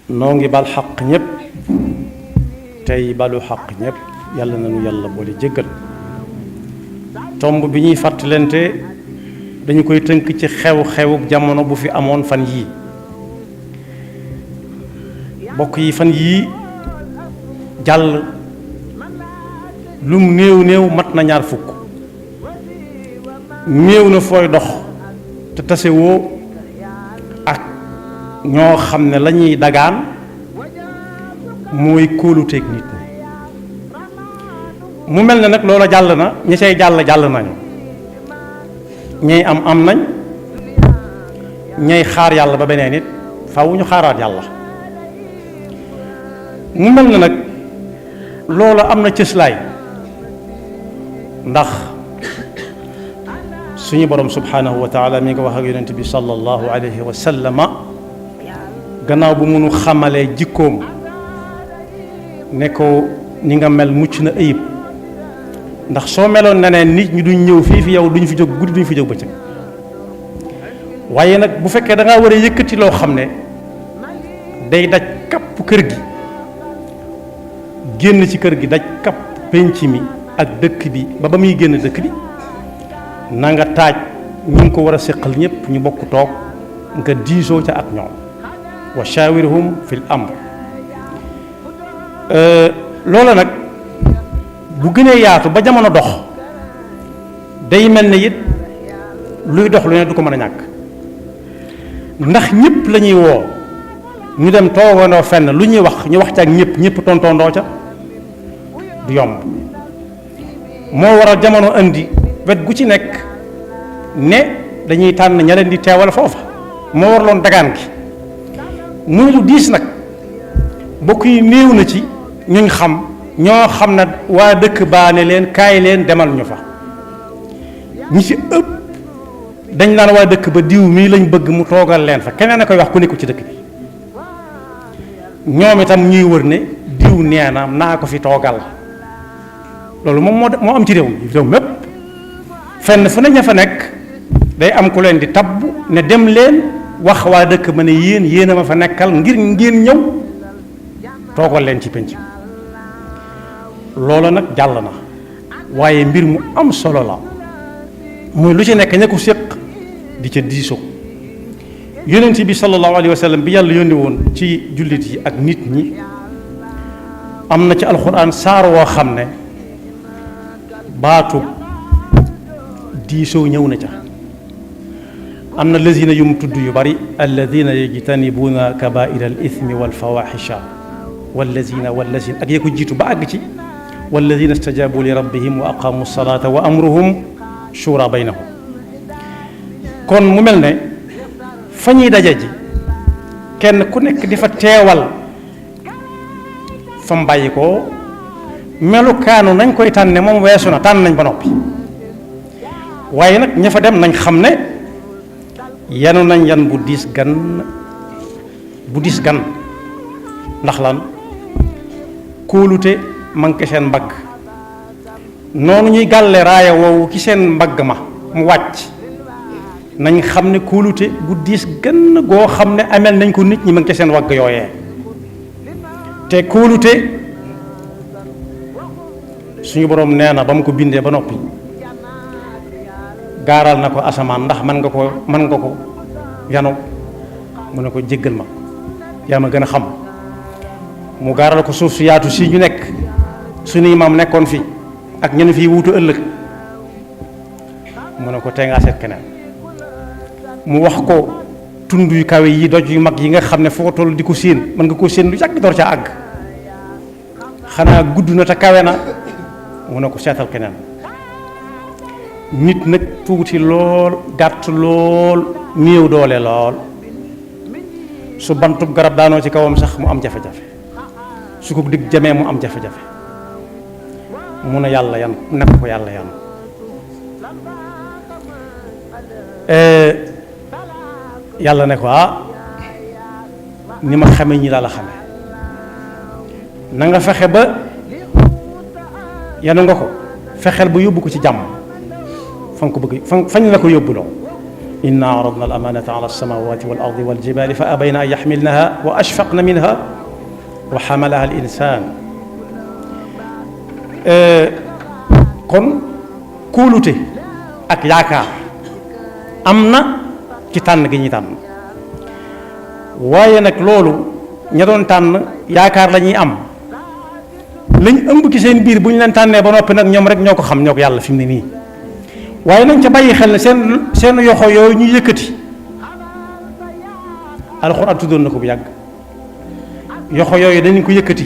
noo ngi bal xaq ñépp tey balu xaq ñépp yàlla nañu yàlla boole jéggal. tomb bi ñuy fàttalante dañu koy tënk ci xew-xewuk jamono bu fi amoon fan yii. bokk yi fan yii jàll lum néew néew mat na 20 fukk. néew na fooy dox te tasewoo ak ñoo xam ne la ñuy dagaan mooy kóoluteeg nit ñi. mu mel ne nag loola jàll na ñi say jàll nañu, ñay am nañ, ñay xaar yàlla ba beneen nit faaw ñu xaaraat yàlla. mu mel ne nag loola am na cëslaay, ndax suñu borom subhanahu wa taala mi ngi ko wax ak yonent bi sallallahu alayhi wa sallama gannaaw bu munu xamalee jikkoom ne ko ni nga mel mucc na ayib, ndax soo meloon neneen nit ñi duñ ñëw fii fi yow duñ fi jóg guddi duñ fi jóg bëccëg. waaye nag bu fekkee da ngaa war a yëkkati loo xam ne day daj kapp kër gi, génn ci kër gi daj kapp penc mi ak dëkk bi ba muy génn dëkk bi, na nga taaj ñu ngi ko war a séqal ñëpp ñu bokk toog nga diisoo ca ak ñoom. wa shawirhum fil amr. loola nag bu gënee yaatu ba jamono dox day mel ne it luy dox lu ne du ko mën a ñàkk, ndax ñëpp la ñuy woo ñu dem toogandoo fenn lu ñuy wax ñu wax ca ak ñëpp tontoondoo ca du yomb. moo waral jamono andi wet gu ci nekk ne dañuy tànn ña leen di teewal foofa. moo waraloon dagaan gi muy lu diis nag. mbokk yi néew na ci ñuñ xam ñoo xam ne waa dëkk baa ne leen kaay leen demal ñu fa. ñi ci ëpp dañ naan waa dëkk ba diw mii lañ bëgg mu toogal leen fa, keneen a koy wax ku nekku ci dëkk bi. ñoom itam ñuy wër ne diw nee na naa ko fi toogal. loolu moom moo am ci réew mi réew mépp. fenn fu ne ña fa nekk day am ku leen di tabb ne dem leen wax waa dëkk ba ne yéen a ma fa nekkal ngir ngeen ñëw toogal leen ci penc. loola nag jàll na, waaye mbir mu am solo la muy lu ci nekk ña ko séq di ca diisoo. yonent bi sallallahu alayhi wa sallam bi yàlla yónni woon ci jullit yi ak nit ñi am na ci alxuraan saar woo xam ne baatu diisoo ñëw na ca. am na lazina yu mu tudd yu bari, alladina yajtanibuuna kabaira al ithmi wal fawaxisha wallazina ak yee ko jiitu ba àgg ci walladina stajabu li rabbihim wa aqamu salata wa amruhum shura baynahum. kon mu mel ne fa ñuy daje ji kenn ku nekk di fa teewal fa mu bàyyi ko melukaanu nañ koy tànne moom weesu na, tànn nañ ba noppi. waaye nag ña fa dem nañ xam ne yanu nañ yan bu diis gan ndax lan kóolute manqué seen mbagg. noonu ñuy gàlle raaya woowu ci seen mbagg ma mu wàcc nañ xam ne kóolute gu diis gan goo xam ne amel nañ ko nit ñi manqué seen wagg yooyee. te kóolute suñu boroom nee na ba mu ko bindee ba noppi gaaral na ko asamaan ndax mën nga ko yanu mu ne ko jéggal ma yaa ma gën a xam. mu gaaral ko suuf su yaatu si ñu nekk suñuy maam nekkoon fi ak ñenn fii wuutu ëllëg mu ne ko tey ngaa seet keneen. mu wax ko tund yu kawe yi doj yu mag yi nga xam ne foo toll di ko séen mën nga koo séen lu yàgg door caa àgg xanaa gudd na te kawe na mu ne ko seetal keneen. nit nag tuuti lool gàtt lool néew doole lool su bantub garab daanoo ci kawam sax mu am jafe-jafe, su ko digg jamee mu am jafe-jafe. mu ne yàlla yan nekk ko yàlla yan. yàlla ne ko ni ma xame ñi daal a xame na nga fexe ba yanu nga ko fexeel ba yóbbu ko ci jàmm fa nga ko bëgg fañ la ko yóbbuloo inna aradna al amanata ala alsamawati wal ardi wal jibali fa abayna an yaxmilnaha wa ashfaqna minha wa xamalaha al insan. kon kóolute ak yaakaar am na ci tànn gi ñuy tànn, waaye nag loolu ña doon tànn yaakaar la ñuy am lañ ëmb ci seen biir bu ñu leen tànnee ba noppi nag ñoom rek ñoo ko xam, ñoo ko yàlla fi mu ne nii. waaye nañ ca bàyyi xel ne seen yoxo yooyu ñuy yëkkati alxuraan tuddoon na ko bu yàgg. yoxo yooyu danañ ko yëkkati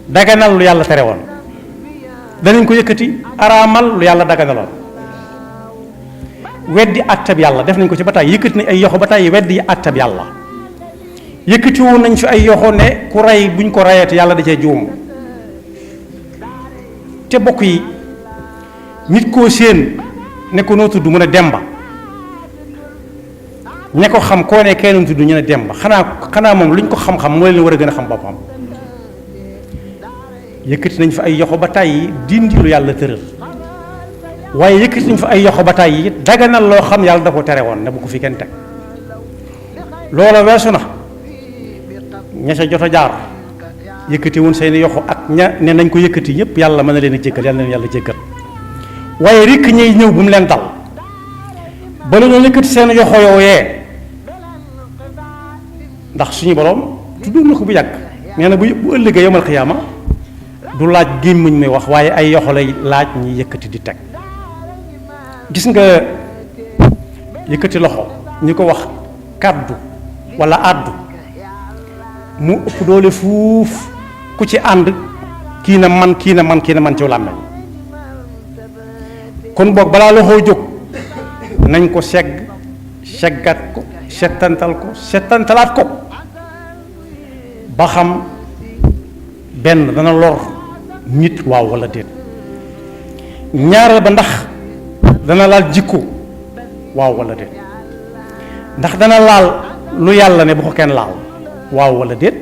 daganal lu yàlla tere woon, danañ ko yëkkati araamal lu yàlla daganaloon. weddi àttab yàlla def nañ ko ci ba tàyyi, yëkkati nañ ay yoxo ba tàyyi weddi àttab yàlla. yëkkati woon nañ fi ay yoxo ne ku rey buñ ko rayati yàlla da cee juum. te bokk yi nit koo séen ne ko noo tudd mu ne Demba, ña ko xam koo ne kenn tudd ñu ne Demba, xanaa moom luñ ko xam-xam moo leen war a gën a xam boppam. yëkkati nañ fa ay yoxo ba tàyyi dindi lu yàlla tëral, waaye yëkkati nañ fa ay yoxo ba tàyyi daganal loo xam yàlla da ko tere woon ne bu ko fi kenn teg. loola weesu na ña ca jot a jaar yëkkati woon seeni yoxo ak ña ne nañ ko yëkkati ñëpp yàlla mën na leen a jéggal, yàlla na leen yàlla jéggal. waaye rikk ñuy ñëw bu mu leen dal ba la ñoo yëkkati seen yoxo yooyee, ndax suñu borom tuddoon na ko bu yàgg, nee na bu ëllëgee yawmal xiyaama du laaj gémmiñ muy wax waaye ay yoxo lay laaj ñi yëkkati di teg. gis nga yëkkati loxo ñi ko wax kàddu wala àddu mu ëpp doole fuuf ku ci ànd kii na man kii na man ci làmmeñ. kon boog balaa loxoo jóg nañ ko seggat ko settantalaat ko ba xam benn dana lor nit waaw wala déet, ñaareel ba ndax dana laal jikko waaw wala déet, ndax dana laal lu yàlla ne bu ko kenn laal waaw wala déet,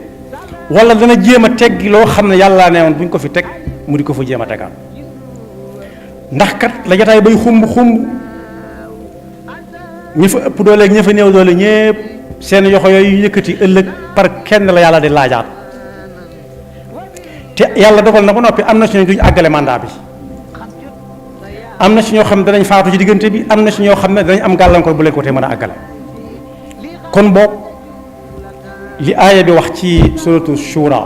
wala dana jéem a teggi loo xam ne yàlla ne woon buñ ko fi teg mu di ko fa jéem a tegaat. ndax kat la jataay bay xumb ñi fa ëpp doole ak ñi fa néew doole ñépp seen yoxo yooyu yëkkati ëllëg par kenn la yàlla di laajaat. te yàlla dogal na ba noppi am na si ñoo duñ àggale mandat bi, am na si ñoo xam ne danañ faatu ci diggante bi, am na si ñoo xam ne danañ am gàllankoor bu leen ko te mën a àggale. kon boog li aaya bi wax ci suratu shura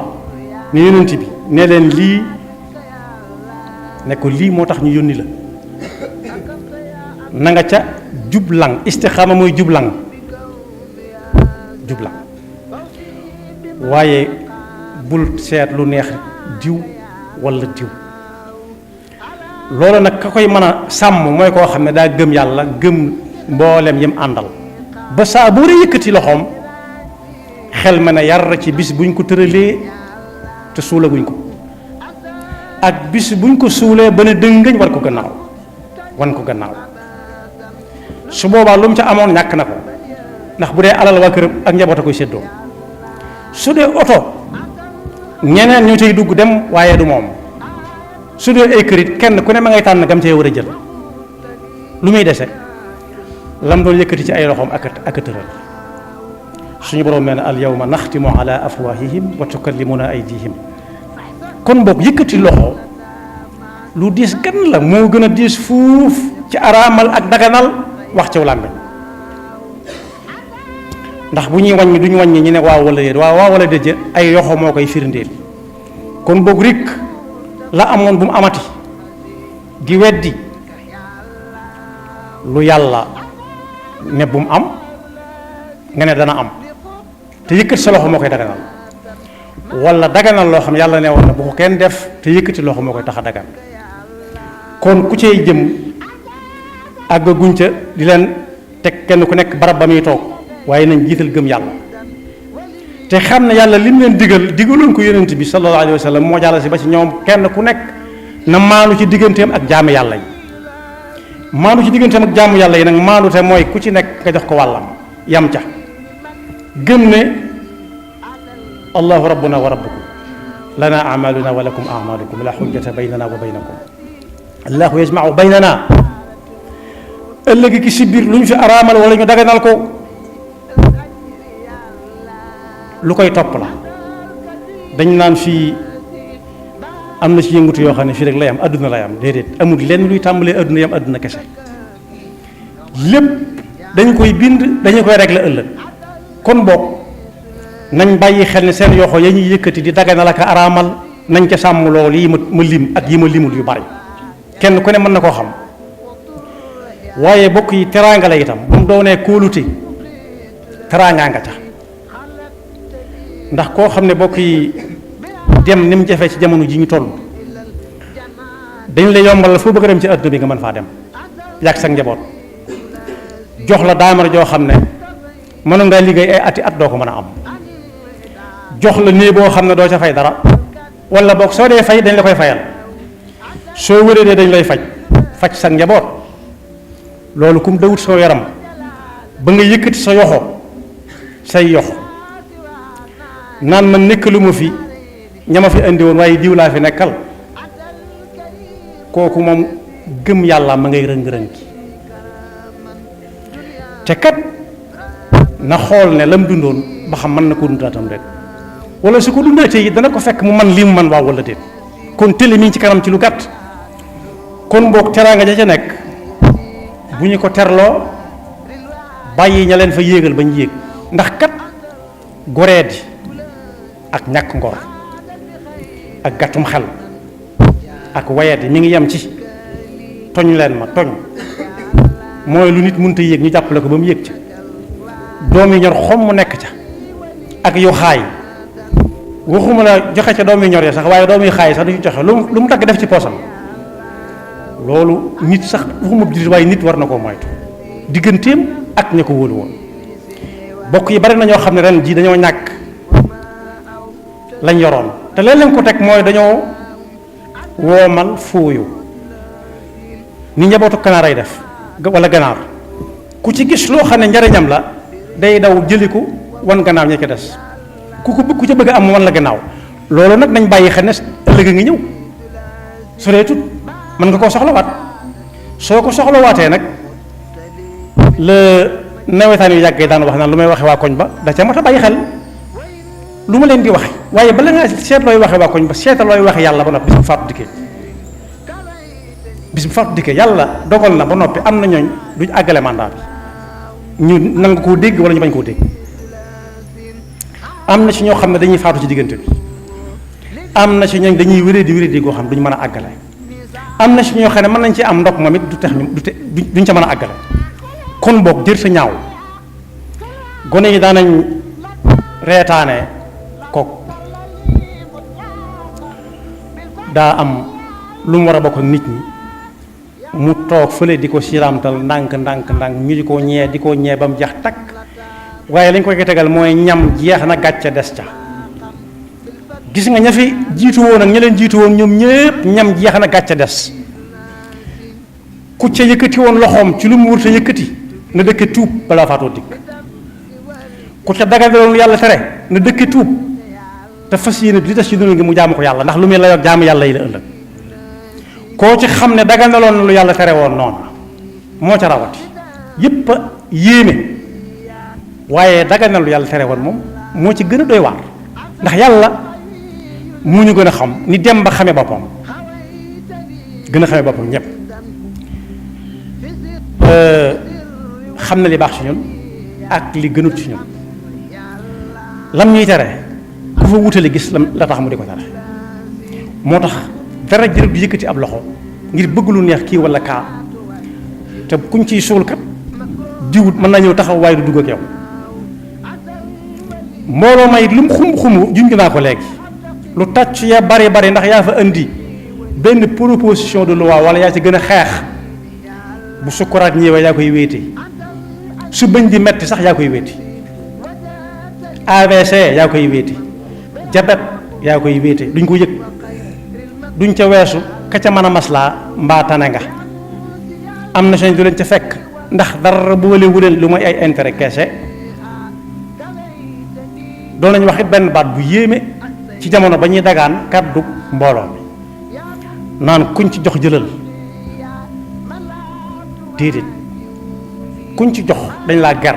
ne yonent bi ne leen lii ne ko lii moo tax ñu yónni la, na nga ca jublang. istixaama mooy jublang waaye bul seet lu neex diw wala diw. loolu nag ka koy mën a sàmm mooy koo xam ne daa gëm yàlla, gëm mboolem yim àndal, ba saa bu war a yëkkati loxoom xel ma ne yar ci bis buñ ko tëralee te suulaguñ ko, ak bis buñ ko suulee ba ne dëngañ wan ko gannaaw. su boobaa lu mu ca amoon ñàkk na ko, ndax bu dee alal waa këram ak njaboot a koy séddoo. su dee oto ñeneen ñu tey dugg dem waaye du moom. su dee ay kërit kenn ku ne ma ngay tànn gam cee war a jël. lu muy dese lam doon yëkkati ci ay loxoom ak tëral. suñu borom nee na al yawma naxtimu ala afwahihim wa tukallimuna aydihim. kon boog yëkkati loxo lu diis gan la, moo gën a diis fuuf ci araamal ak daganal wax ci làmmiñ. ndax bu ñuy wàññi duñu wàññi ñu ne waaw wala déet ay yoxo moo koy firndeel. kon boog rek la amoon bu mu amati di weddi lu yàlla ne bu mu am nga ne dana am te yëkkati sa loxo moo koy daganal, wala daganal loo xam yàlla ne woon na bu ko kenn def te yëkkati loxo moo koy tax a dagan. kon ku cey jëm àggaguñ ca di leen teg kenn ku nekk barab ba muy toog, waaye nañ jiital gëm yàlla te xam ne yàlla lim leen digaloon ko yonent bi sallallahu alayhi wa sallam moo jàll si ba ci ñoom kenn ku nekk na maanu ci digganteem ak jaamu yàlla yi. maanu ci digganteem ak jaamu yàlla yi nag maanu te mooy ku ci nekk nga jox ko wàllam yam ca gëm ne allahu rabbuna wa rabbukum lana amaluna wa lakum amalukum la xujjata baynana wa baynakum allahu yajmau baynana ëllëg ki si biir lu ñu fi araamal wala ñu daganal ko lu koy topp la. dañ naan fii am na ci yëngutu yoo xam ne fii rek lay am adduna lay am déedéet amul lenn luy tàmbalee adduna yam adduna kese lépp dañu koy bind dañu koy régler ëllëg. kon boog nañ bàyyi xel ne seen yoxo ya ñuy yëkkati di daganal ak araamal nañ ca sàmm loolu yi ma lim ak yi ma limul yu bari kenn ku ne mën na koo xam waaye bokk yi teraanga la itam bu mu doonee kóolute teraangaa nga ca ndax koo xam ne bokk yi dem ni mu jafee ci jamono ji ñu toll dañ la yombal foo bëgg a dem ci adduna bi nga mën faa dem yàgg sa njaboot jox la daamar joo xam ne mënoon ngaa liggéey ay ati at doo ko mën a am jox la néeg boo xam ne doo ca fay dara wala boog soo dee fay dañ la koy fayal soo wéree dee dañ lay faj sa njaboot loolu kum dawut soo yaram ba nga yëkkati sa yoxo say yoxo naan man nekk lu ma fi ñama fi indi woon waaye diw laa fi nekkal kooku moom gëm yàlla ma ngay rëng-rëng te kat na xool ne lam dundoon ba xam mën na ko dundaatam rek wala su ko dundaatee it dana ko fekk mu man lii mu man waaw wala déet kon télé mi ngi ci kanam ci lu gàtt kon boog teraanga ja ca nekk bu ñu ko terloo bàyyi ña leen fa yéegal bañ yéeg ndax kat goreedi ak ñàkk ngor ak gàttum xel ak wayadi mi ngi yem ci toñ leen ma toñ mooy lu nit mënta yéeg ñu jàppale ko ba mu yéeg ca doom yi ñor xom mu nekk ca ak yu xaay waxuma la joxe ca doom yi ñor ya sax waaye doom yi xaay sax du ñu joxe lu mu tagg def ci poosam loolu nit sax waxuma jullit waaye nit war na koo moytu digganteem ak ña ko wóolu woon bokk yi bari na ñoo xam ne ren jii dañoo ñàkk lañ yoroon te leen ko teg mooy dañoo woomal fooyu ni njabootu kanaar ay def wala ganaar ku ci gis loo xam ne njariñam la day daw jëli ko wan gannaaw ña ca des ku ca bëgg am wan la gannaaw loolu nag nañ bàyyi xel ne ëllëg a ngi ñëw su dee tut mën nga koo soxlawaat soo ko soxlawaatee nag la nawetaan yu yàggee daan wax naan lu may waxe waa koñ ba da ca mat a bàyyi xel lu ma leen di waxe waaye bala nga seet looy waxe waa koñ ba seetal looy waxe yàlla ba noppi bis bu faatu dikkee yàlla dogal na ba noppi am na ñooñ duñ àggale mandat bi ñu nangu koo dégg wala ñu bañ koo dégg am na ci ñoo xam ne dañuy faatu ci diggante bi am na ci ñooñ dañuy wéré di goo xam duñ mën a àggale am na ci ñoo xam ne mën nañ ci am ndok moom it du tax ñu duñ ca mën a àggale kon boog jër sa ñaaw gone yi daanañ reetaane kook daa am lu mu war a bokk ak nit ñi mu toog fële di ko siramtal ndànk ñu di ko ñee ba mu jeex takk waaye lañ koy tegal mooy ñam jeex na gàcce des ca gis nga ña fi jiitu woon ak ña leen jiitu woon ñoom ñëpp ñam jeex na gàcce des ku ca yëkkati woon loxoom ci lu mu wurta yëkkati na dëkke tuub balaa faatoo dikk ku ca dagaloon yàlla tere na dëkke tuub te fas yéene li des ci dund gi mu jaamu ko yàlla ndax lu muy layoog jaamu yàlla yi la ëllëg koo ci xam ne daganaloon lu yàlla tere woon noonu moo ca rawati yépp a yéeme waaye daganal lu yàlla tere woon moom moo ci gën a doy waar ndax yàlla mu ñu gën a xam ni dem ba xame boppam gën a xame boppam ñëpp xam na li baax ci ñun ak li gënut ci ñun lam ñuy tere ku fa wutale gis la tax mu di ko tere moo tax dara jërëb di yëkkati ab loxo ngir bëgg lu neex kii wala kaa te kuñ ciy suul kat diwut mën naa ñëw taxaw waaye du dugg ak yow mbooloo may lu mu xum junj naa ko léegi lu tàcc ya bari ndax yaa fa indi benn proposition de loi wala yaa ci gën a xeex bu sukkuraat ñëwee yaa koy wéete su bëñ di metti sax yaa koy wéeti AVC yaa koy wéeti jabet yaa koy wéete duñ ko yëg duñ ca weesu ka ca mën a maslaa mbaa tane nga am na seen du leen ca fekk ndax dara boole wuleen lu mooy ay intérêt keese doon nañu wax it benn baat bu yéeme ci jamono ba ñuy dagaan kàddu mbooloo mi naan kuñ ci jox jëlal déedéet kuñ ci jox dañ laa ger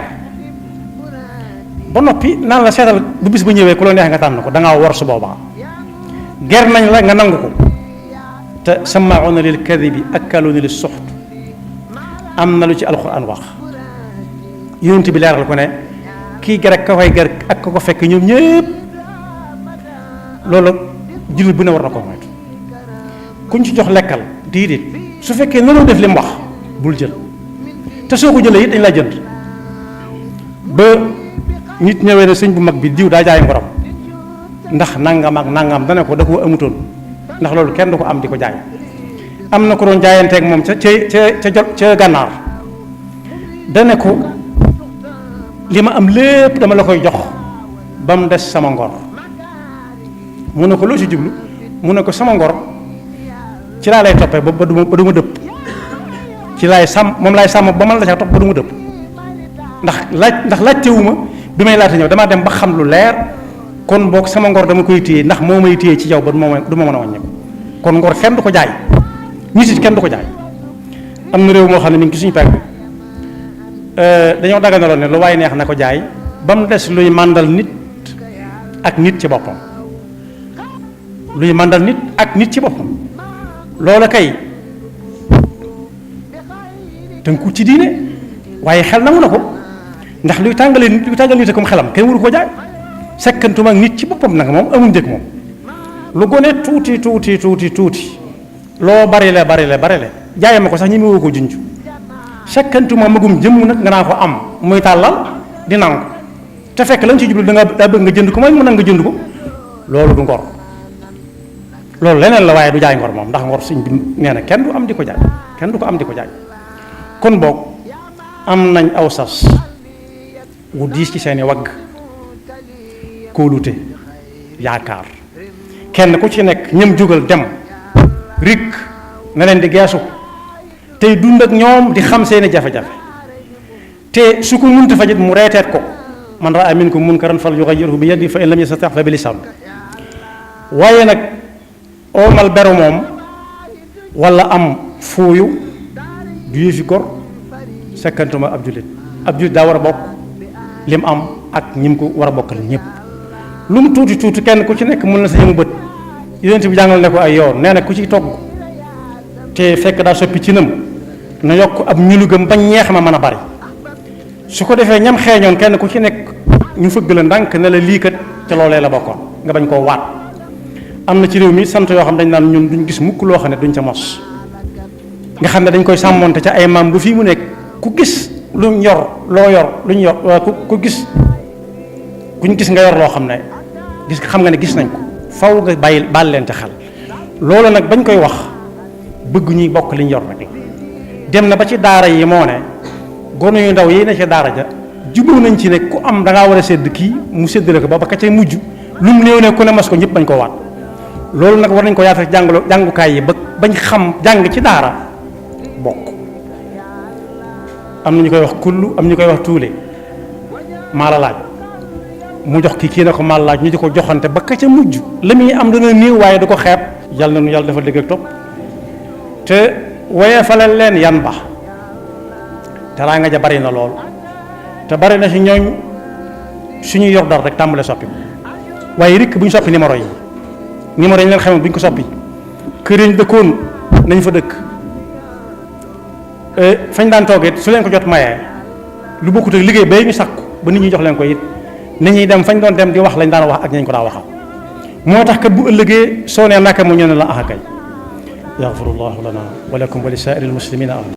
ba noppi naan la seetal bu bis ba ñëwee ku la neex nga tànn ko da ngaa war su boobaa ger nañ la nga nangu ko te sama'una lil kadibi akaluna lis suxt am na lu ci alquran wax yonent bi leeral ko ne kii ger ak ka koy ger ak ka ko fekk ñoom ñëpp loolu jullit bu ne war na ko moytu kuñ ci jox lekkal diidit su fekkee nanoo def li mu wax bul jël te soo ko jëlee it dañ laa jënd ba nit ñëwee ne sëñ bu mag bi diw daa jaay ngorom ndax nangam ak nangam dana ko da koo amutoon ndax loolu kenn du ko am di ko jaay am na ko doon jaayanteeg moom ca gànnaar dana ko li ma am lépp dama la koy jox ba mu des sama ngor mu ne ko loo ci jublu mu ne ko sama ngor ci laa lay toppee ba du ma dëpp ci laay sàmm moom laay sàmm ba man la ca topp ba du ma dëpp ndax laajtewuma bi may laata ñëw damaa dem ba xam lu leer kon boog sama ngor dama koy téye ndax moo may téye ci yow ba du ma mën a wàññeeku kon ngor kenn du ko jaay nit it kenn du ko jaay am na réew moo xam ne mi ngi ci suñu pegg dañoo daganaloon ne lu waaye neex na ko jaay ba mu des luy màndal nit ak nit ci boppam luy màndal nit ak nit ci boppam loola kay tënku ci diine waaye xel nangu na ko ndax luy tàngal nit comme xelam kenn waru ko jaay sekkantuma ak nit ci boppam nag moom amul njëkk moom lu gone tuuti loo bari le jaay ma ko sax ñi mu woo ko junj sekkantuma magum jëmm nag nga naa ko am muy tàllal di nangu te fekk lañ ci jublu daa bëgg nga jënd ko mooy mu nag nga jënd ko loolu du ngor loolu leneen la waaye du jaay ngor moom ndax ngor suñ bi nee na kenn du am di ko jaay kenn du ko am di ko jaay kon boog am nañ aw sas wu diis ci seeni wagg kóolute yaakaar kenn ku ci nekk ñëm jógal dem rik na leen di geesu tey dund ak ñoom di xam seeni jafe-jafe te su ko munta fajit mu reeteet ko man raa minkum munkaran fal yughayyirhu bi yadihi fa in lam yastati' fa bi lisaan waaye nag oomal beru moom wala am fuuyu du yëfi gor sekkantuma ab jullit daa war a bokk lim am ak ñim ko war a bokkal ñëpp lu mu tuuti kenn ku ci nekk mën na sa yëmu bët yonent bi jàngal ne ko ay yoon nee na ku ci togg te fekk daa soppi ci nam na yokk ab ñulugam bañ ñeex ma mën a bari su ko defee ñam xeeñoon kenn ku ci nekk ñu fëgg la ndànk ne la lii kat ca loolee la bokkoon nga bañ koo waat am na ci réew mi sant yoo xam dañ naan ñun duñ gis mukk loo xam ne duñ ca mos nga xam ne dañ koy sàmmonte ca ay maam bu fii mu nekk ku gis luñ yor loo yor luñ yor ku gis kuñ gis nga yor loo xam ne gis xam nga ne gis nañ ko faw nga baal leen ca xel loolu nag bañ koy wax bëgg ñuy bokk liñ yor rek dem na ba ci daara yi moo ne gone yu ndaw yi ne ca daara ja jublu nañ ci ne ku am da ngaa war a sédd kii mu séddale ko ba ka ca mujj lu mu néew ne ku ne mas ko ñëpp bañ koo waat loolu nag war nañ ko yaatal jàngukaay yi ba bañ xam jàng ci daara bokk am na ñu koy wax kullu am ñu koy wax tuule maa la laaj mu jox kii ne ko maa la laaj ñu di ko joxante ba ka ca mujj la muy am dana néew waaye du ko xeeb yàlla na nu yàlla dafa dégg ak topp te woyee falal leen yan ba teraa nga ja bari na lool te bari na si ñooñ suñuy yor dara rek tàmbale soppi waaye rikk bu ñu soppi numéro yi ñu leen xamoon bu ñu ko soppi kër yi ñu dëkkoon nañ fa dëkk fañ daan toogee su leen ko jot mayee lu bokkut ak liggéey bay ñu sàkku ba nit ñi jox leen ko it nit ñuy dem fañ doon dem di wax lañ daan wax ak ñañ ko daa waxal moo tax kat bu ëllëgee soo nee naka mu ñu ne la ah kay yaxfirullahu lana wa lakum wa li saa'iril muslimina